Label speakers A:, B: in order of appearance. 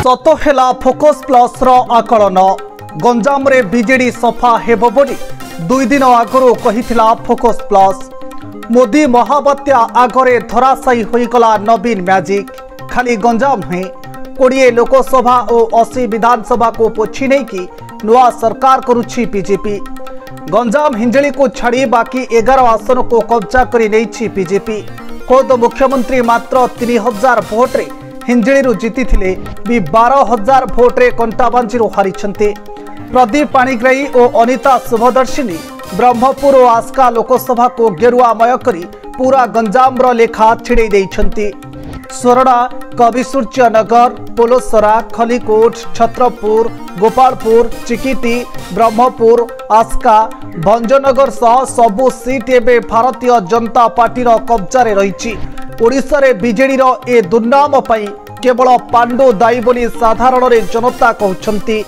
A: सत हेला focus plus रो आकलन गंजाम रे बीजेडी सफा हेबो बोली 2 दिन आगरू कहिथिला फोकस प्लस। मोदी महाबात्या आगरे धराशायी होईगला नवीन मैजिक। खाली गंजाम नुहे 20 लोकसभा और 80 विधानसभा को पोछि नहीं कि नुआ सरकार करुछि बीजेपी। गंजाम हिंजली को छाड़ी बाकी 11 आसन को कब्जा करि नैछि बीजेपी। खुद मुख्यमंत्री मात्र 3000 भोट रे हिंजली जीति भी 12,000 भोट रे कंटाबांजी हारी। प्रदीप पाणिग्राही और अनिता शुभदर्शिनी ब्रह्मपुर और आस्का लोकसभा को गेरुआमय करी पूरा गंजाम लेखा छिड़े देइछंती। सोरडा, कविसूर्यनगर, पोलोसरा, खलीकोट, छत्रपुर, गोपालपुर, चिकिटी, ब्रह्मपुर, आस्का, भंजनगर सह सबु सीट एवं भारतीय जनता पार्टी कब्जा रही। ओडिशा रे बीजेडी ए दुर्नाम केवल पांडु दायी बोली साधारण जनता कहते।